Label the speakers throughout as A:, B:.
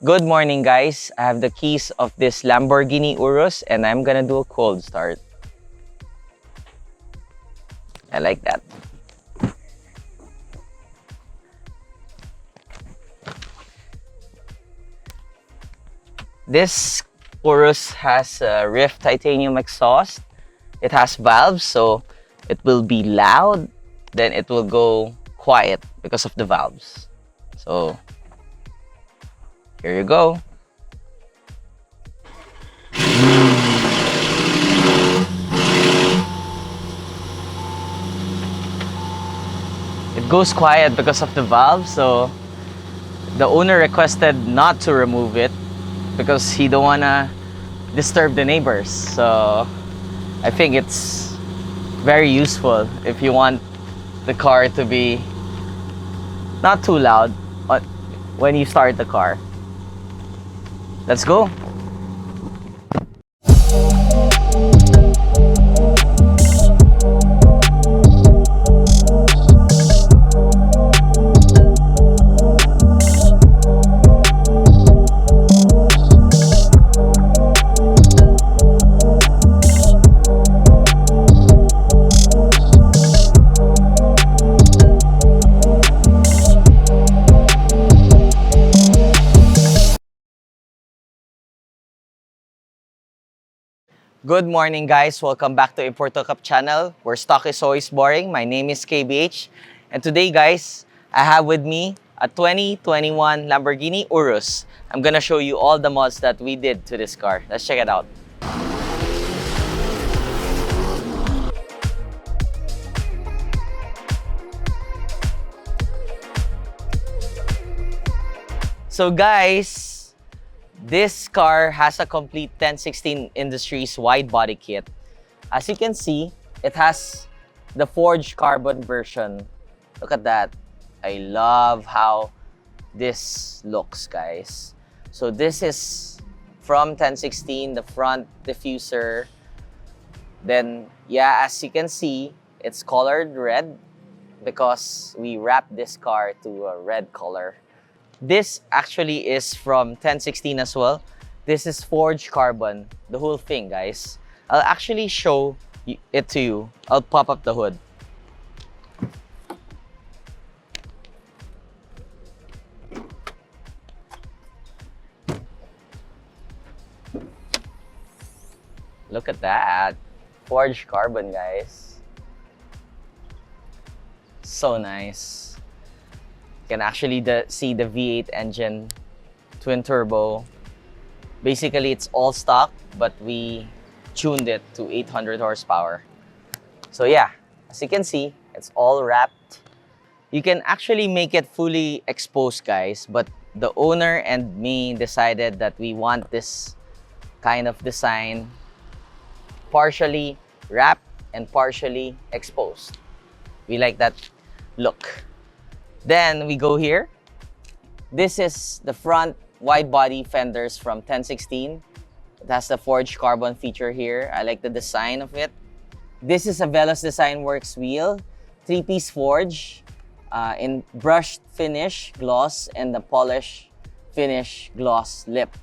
A: Good morning, guys. I have the keys of this Lamborghini Urus and I'm gonna do a cold start. I like that. This Urus has a Ryft titanium exhaust. It has valves, so it will be loud, then it will go quiet because of the valves. So here you go. It goes quiet because of the valve, so the owner requested not to remove it because he don't wanna disturb the neighbors. So I think it's very useful if you want the car to be not too loud when you start the car. Let's go. Good morning, guys. Welcome back to Importo Cup channel, where stock is always boring. My name is KBH. And today, guys, I have with me a 2021 Lamborghini Urus. I'm gonna show you all the mods that we did to this car. Let's check it out. So, guys, this car has a complete 1016 Industries wide body kit. As you can see, it has the forged carbon version. Look at that. I love how this looks, guys. So this is from 1016, the front diffuser. Then, yeah, as you can see, it's colored red because we wrapped this car to a red color. This actually is from 1016 as well. This is forged carbon, the whole thing, guys. I'll actually show it to you. I'll pop up the hood. Look at that. Forged carbon, guys. So nice. You can actually see the V8 engine, twin turbo. Basically, it's all stock, but we tuned it to 800 horsepower. So yeah, as you can see, it's all wrapped. You can actually make it fully exposed, guys, but the owner and me decided that we want this kind of design, partially wrapped and partially exposed. We like that look. Then we go here. This is the front wide body fenders from 1016. It has the forged carbon feature here. I like the design of it. This is a Velos Designwerks wheel, 3-piece forge in brushed finish gloss and the polish finish gloss lip.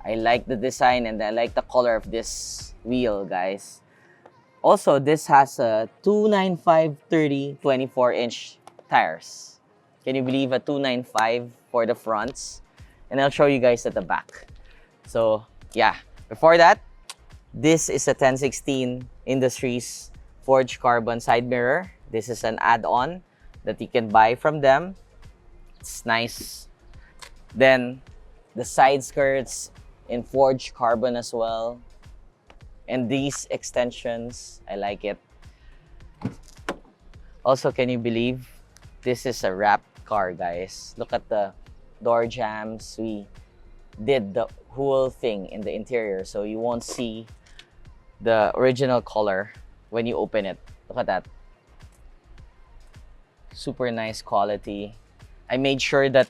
A: I like the design and I like the color of this wheel, guys. Also, this has a 295/30 24-inch tires. Can you believe a 295 for the fronts? And I'll show you guys at the back. So yeah, before that, this is a 1016 Industries forged carbon side mirror. This is an add-on that you can buy from them. It's nice. Then the side skirts in forged carbon as well. And these extensions, I like it. Also, can you believe this is a wrapped car, guys? Look at the door jambs. We did the whole thing in the interior, so you won't see the original color when you open it. Look at that. Super nice quality. I made sure that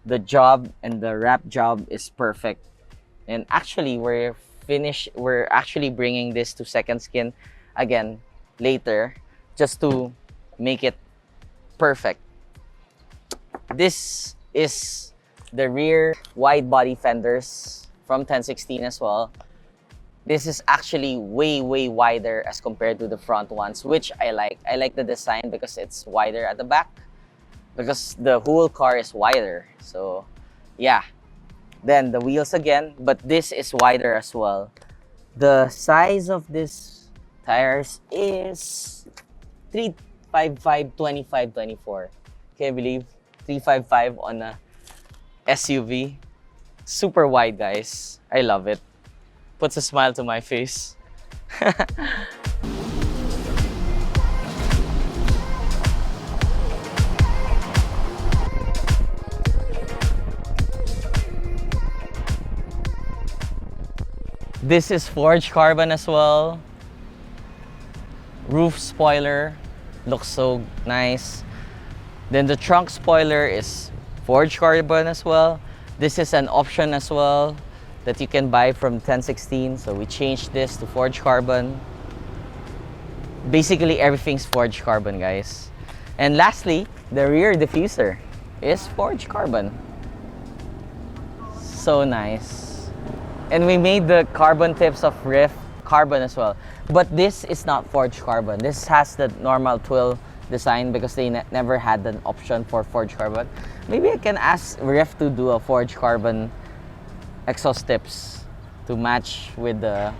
A: the job and the wrap job is perfect. And actually, we're actually bringing this to second skin again later, just to make it perfect. This is the rear wide body fenders from 1016 as well. This is actually way wider as compared to the front ones, which I like. I like the design because it's wider at the back, because the whole car is wider. So yeah, then the wheels again, but this is wider as well. The size of this tires is 355 25 24. Can you believe 355 on a SUV? Super wide, guys. I love it. Puts a smile to my face. This is forged carbon as well. Roof spoiler looks so nice. Then the trunk spoiler is forged carbon as well. This is an option as well that you can buy from 1016. So we changed this to forged carbon. Basically everything's forged carbon, guys. And lastly, the rear diffuser is forged carbon. So nice. And we made the carbon tips of Ryft carbon as well. But this is not forged carbon. This has the normal twill design because they never had an option for forged carbon. Maybe I can ask Ryft to do a forged carbon exhaust tips to match with the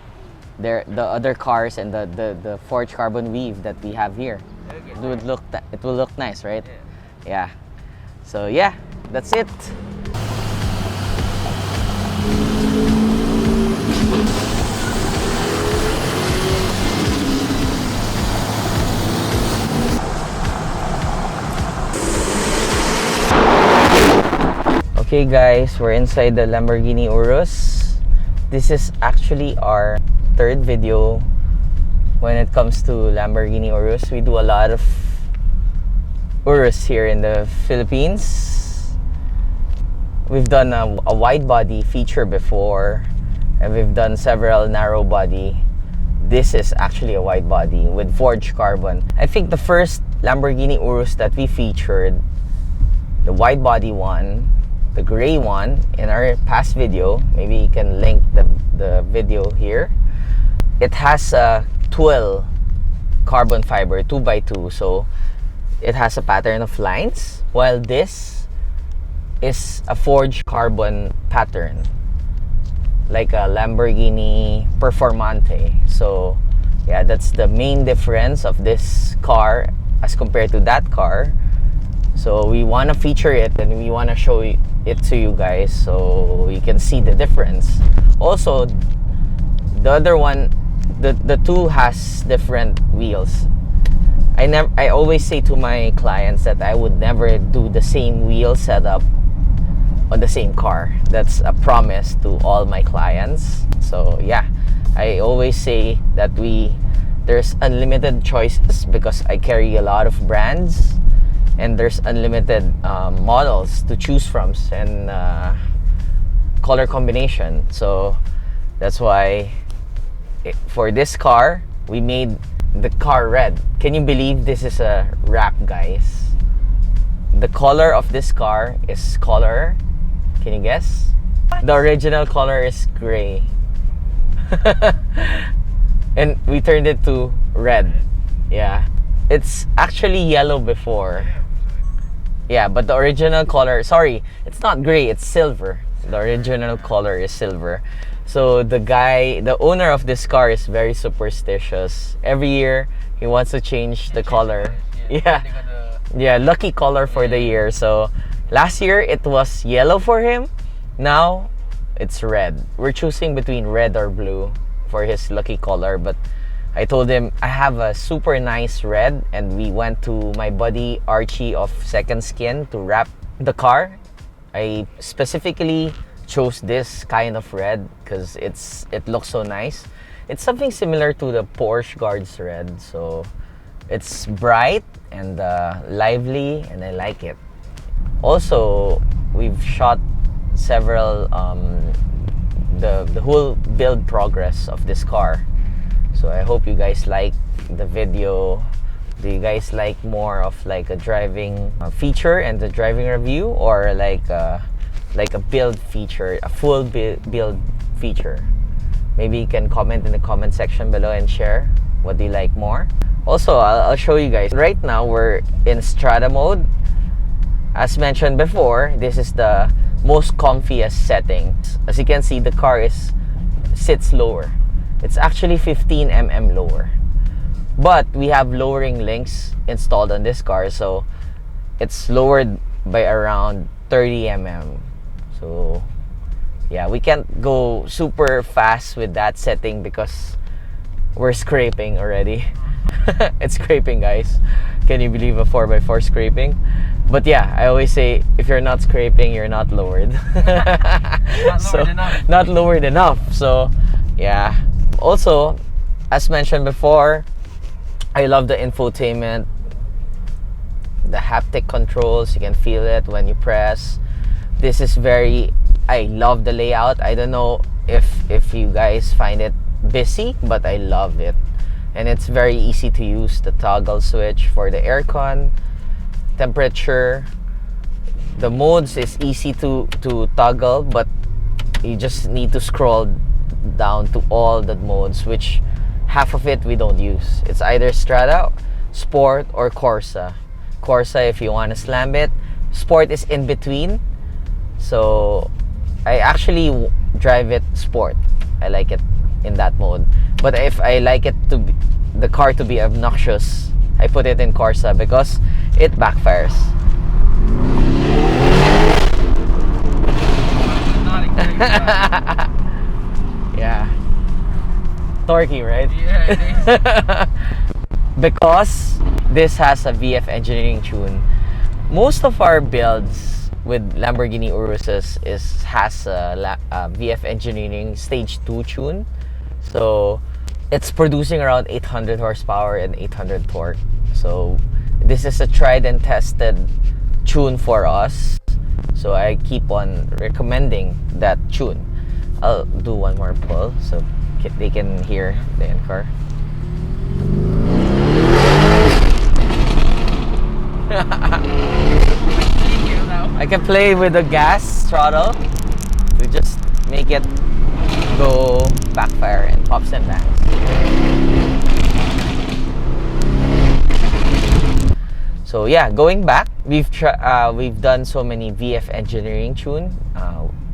A: other cars and the forged carbon weave that we have here. It will look nice, right? Yeah. So yeah, that's it. Okay guys, we're inside the Lamborghini Urus. This is actually our third video when it comes to Lamborghini Urus. We do a lot of Urus here in the Philippines. We've done a wide body feature before, and we've done several narrow body. This is actually a wide body with forged carbon. I think the first Lamborghini Urus that we featured, the wide body one, the gray one, in our past video, maybe you can link the video here. It has a twill carbon fiber 2x2, so it has a pattern of lines, while this is a forged carbon pattern like a Lamborghini Performante. So yeah, that's the main difference of this car as compared to that car. So we want to feature it and we want to show it to you guys so you can see the difference. Also, the other one, the two has different wheels. I always say to my clients that I would never do the same wheel setup on the same car. That's a promise to all my clients. So yeah, I always say that there's unlimited choices because I carry a lot of brands, and there's unlimited models to choose from and color combination. So that's why for this car we made the car red. Can you believe this is a wrap, guys? The color of this car is color. Can you guess? The original color is gray. And we turned it to red. Yeah. It's actually yellow before. Yeah, but the original color, sorry, it's not gray, it's silver. The original color is silver. So the owner of this car is very superstitious. Every year, he wants to change the color. Yeah. Yeah, lucky color for the year. So last year, it was yellow for him. Now, it's red. We're choosing between red or blue for his lucky color. But I told him, I have a super nice red. And we went to my buddy Archie of Second Skin to wrap the car. I specifically chose this kind of red because it looks so nice. It's something similar to the Porsche Guards red. So it's bright and lively, and I like it. Also, we've shot several the whole build progress of this car. So I hope you guys like the video. Do you guys like more of like a driving feature and the driving review, or like like a build feature, a full build feature, maybe you can comment in the comment section below and share what do you like more. Also, I'll show you guys. Right now we're in Strata mode. As mentioned before, this is the most comfiest settings. As you can see, the car sits lower. It's actually 15 mm lower, but we have lowering links installed on this car, so it's lowered by around 30 mm. So yeah, we can't go super fast with that setting because we're scraping already. It's scraping, guys. Can you believe a 4x4 scraping? But yeah, I always say if you're not scraping, you're not lowered. Not lowered enough. So yeah. Also, as mentioned before, I love the infotainment, the haptic controls. You can feel it when you press. This is I love the layout. I don't know if you guys find it busy, but I love it. And it's very easy to use. The toggle switch for the aircon, temperature, the modes is easy to toggle, but you just need to scroll down to all the modes, which half of it we don't use. It's either Strata, Sport, or Corsa. Corsa if you want to slam it. Sport is in between, so I actually drive it Sport. I like it in that mode. But if I like it the car to be obnoxious, I put it in Corsa because it backfires. Yeah. Torquey, right?
B: Yeah, it is.
A: Because this has a VF engineering tune. Most of our builds with Lamborghini Uruses has a VF engineering stage 2 tune. So it's producing around 800 horsepower and 800 torque. So this is a tried and tested tune for us. So I keep on recommending that tune. I'll do one more pull so they can hear the in-car. I can play with the gas throttle to just make it go backfire and pops and bangs. So yeah, going back, we've done so many VF engineering tune.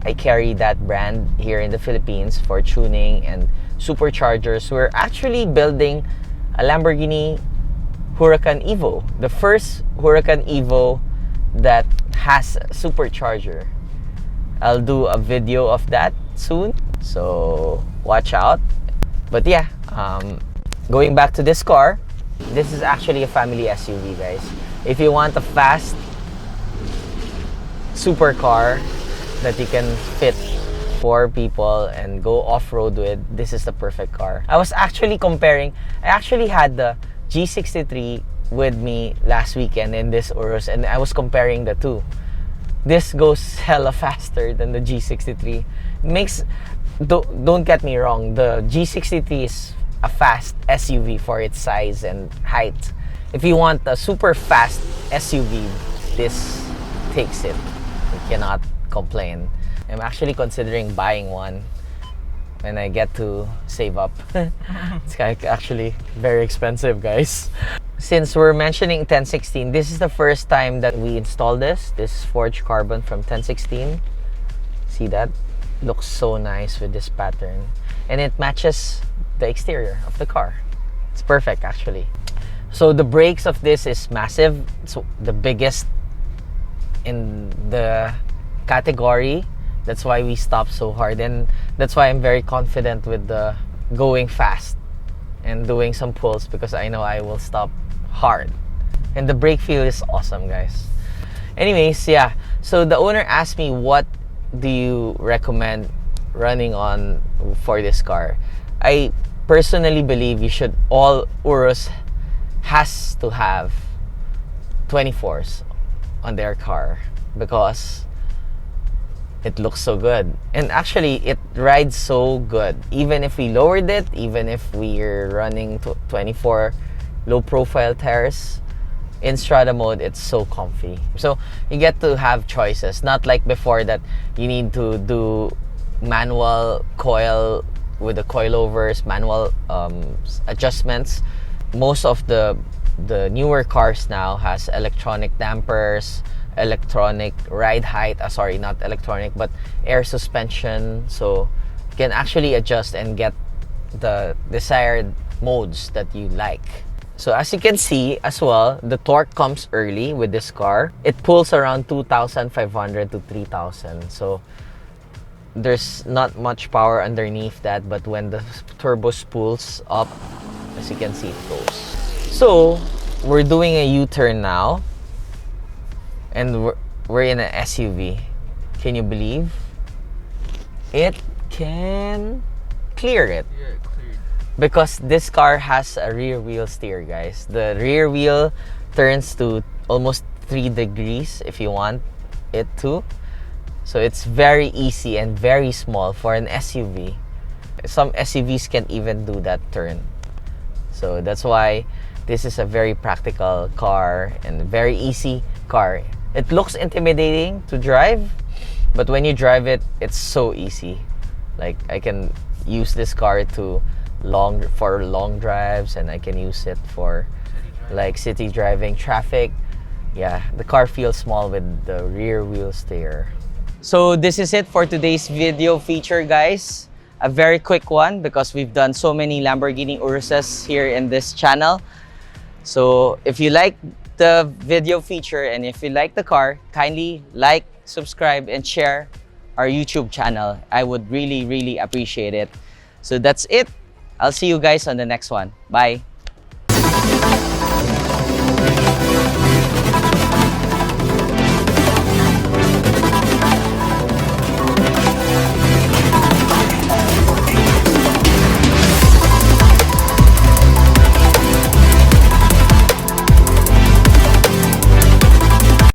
A: I carry that brand here in the Philippines for tuning and superchargers. We're actually building a Lamborghini Huracan Evo, the first Huracan Evo that has a supercharger. I'll do a video of that soon, so watch out. But yeah, going back to this car, this is actually a family SUV, guys. If you want a fast supercar that you can fit 4 people and go off-road with, this is the perfect car. I was actually comparing. I actually had the G63 with me last weekend in this Urus, and I was comparing the two. This goes hella faster than the G63. Don't get me wrong, the G63 is a fast SUV for its size and height. If you want a super fast SUV, this takes it. You cannot complain. I'm actually considering buying one when I get to save up. It's actually very expensive, guys. Since we're mentioning 1016, this is the first time that we installed this forged carbon from 1016. See that? Looks so nice with this pattern. And it matches the exterior of the car. It's perfect, actually. So the brakes of this is massive. It's the biggest in the category. That's why we stopped so hard, and that's why I'm very confident with the going fast and doing some pulls, because I know I will stop hard. And the brake feel is awesome, guys. Anyways, yeah, so the owner asked me, what do you recommend running on for this car? I personally believe all Urus has to have 24s on their car, because it looks so good. And actually, it rides so good. Even if we lowered it, even if we're running 24 low profile tires, in Strada mode, it's so comfy. So you get to have choices, not like before that you need to do manual coil with the coilovers, manual adjustments. Most of the newer cars now has electronic dampers, electronic ride height, sorry, not electronic, but air suspension. So you can actually adjust and get the desired modes that you like. So as you can see as well, the torque comes early with this car. It pulls around 2,500 to 3,000. So there's not much power underneath that, but when the turbo spools up, as you can see, it goes. So we're doing a U-turn now, and we're in an SUV. Can you believe it can clear it?
B: Yeah, cleared.
A: Because this car has a rear wheel steer, guys. The rear wheel turns to almost 3 degrees if you want it to. So it's very easy and very small for an SUV. Some SUVs can even do that turn. So that's why this is a very practical car and very easy car. It looks intimidating to drive, but when you drive it, it's so easy. Like, I can use this car to long drives, and I can use it for like city driving, traffic. Yeah, the car feels small with the rear wheel steer. So this is it for today's video feature, guys. A very quick one because we've done so many Lamborghini Uruses here in this channel. So if you like the video feature and if you like the car, kindly like, subscribe, and share our YouTube channel. I would really appreciate it. So that's it. I'll see you guys on the next one. Bye.